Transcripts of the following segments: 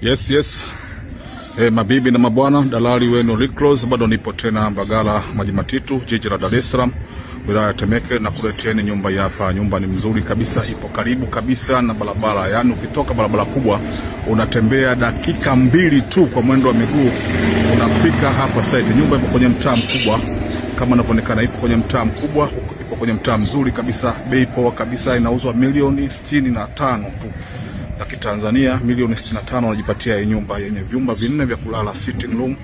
Yes. Mabibi na mabwana, dalali wenu Rick Rose, bado nipo tena Mbagala Maji Matitu, jiji la Dar es Salaam, wilaya ya Temeke, na kuleteeni nyumba hapa. Nyumba ni mzuri kabisa, ipo karibu kabisa na barabara. Yaani ukitoka barabara kubwa unatembea dakika 2 tu kwa mwendo wa miguu unafika hapa site. Nyumba ipo kwenye mtaa mkubwa kama inavyoonekana, ipo kwenye mtaa mkubwa, ipo kwenye mtaa mzuri kabisa, bei poa kabisa, inauzwa milioni 65 tu. Laki Tanzania, milioni 65 unajipatia hii nyumba yenye vyumba 4 vya kulala, sitting room,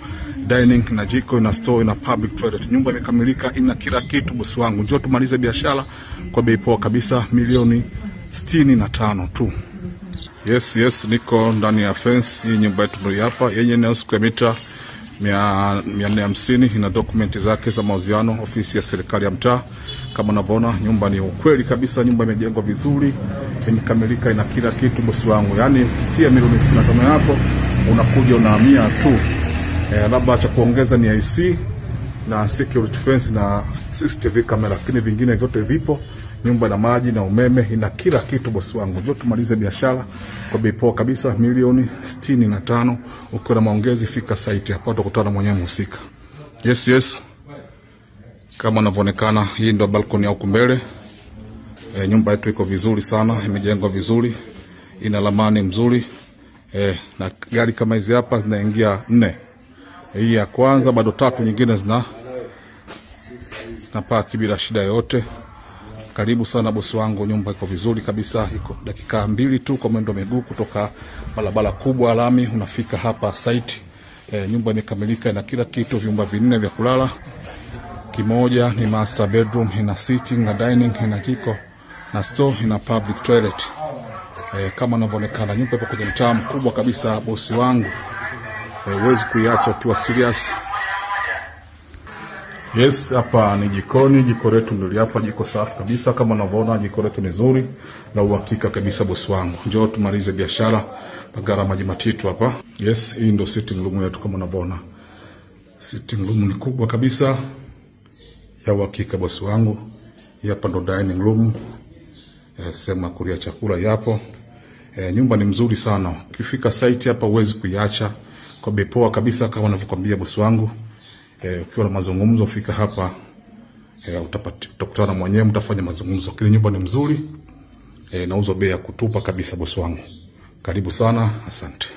dining na jiko, ina store, ina public toilet. Nyumba imekamilika, ina kila kitu bosi wangu. Njoo tumalize biashara kwa bei poa kabisa, milioni 65 tu. Yes, niko ndani ya fence hii nyumba yetu ndio hapa, yenye eneo square meter 450, ina dokumenti zake za mauziano, ofisi ya serikali ya mtaa. Kama unavyoona nyumba ni ukweli kabisa, nyumba imejengwa vizuri, imekamilika, ina kila kitu bosi wangu. Yaani tia milioni 65 yako unakuja unahamia tu. Labda cha kuongeza ni IC na security fence na CCTV camera, lakini vingine vyote vipo. Nyumba na maji na umeme, ina kila kitu bosi wangu. Njoo tumalize biashara kwa bei poa kabisa, milioni 65. Ukiwa na maongezi fika site hapa, utakutana mwenyewe mhusika. Yes. Kama inavyoonekana, hii ndio balcony ya huko mbele. Nyumba yetu iko vizuri sana, imejengwa vizuri, ina lamani mzuri. Na gari kama hizi hapa zinaingia 4. Hii ya kwanza, bado 3 nyingine zinapaki bila shida yote. Karibu sana bosi wangu, nyumba iko vizuri kabisa, iko dakika 2 tu kwa mwendo miguu kutoka barabara kubwa lami unafika hapa site. Nyumba imekamilika, ina kila kitu, vyumba 4 vya kulala. Kimoja ni master bedroom, ina sitting na dining, ina jiko na store, ina public toilet. Kama inavyoonekana, nyumba ipo kwenye mtaa mkubwa kabisa bosi wangu. Huwezi kuiacha ukiwa serious. Yes, hapa ni jikoni, jiko letu ndio hapa, jiko safi kabisa. Kama unavyoona jiko letu ni nzuri na uhakika kabisa bosi wangu. Njoo tumalize biashara Mbagala Maji Matitu hapa. Yes, hii ndio sitting room yetu kama unavyoona. Sitting room ni kubwa kabisa ya uhakika bosi wangu. Hapa ndo dining room, sema kulia chakula yapo. Nyumba ni mzuri sana. Ukifika site hapa huwezi kuiacha kwa bei poa kabisa kama ninavyokuambia bosi wangu. Ukiwa na mazungumzo fika hapa, utakutana mwenyewe, mtafanya mazungumzo. Kile nyumba ni mzuri, nauzo bei ya kutupa kabisa bosi wangu. Karibu sana, asante.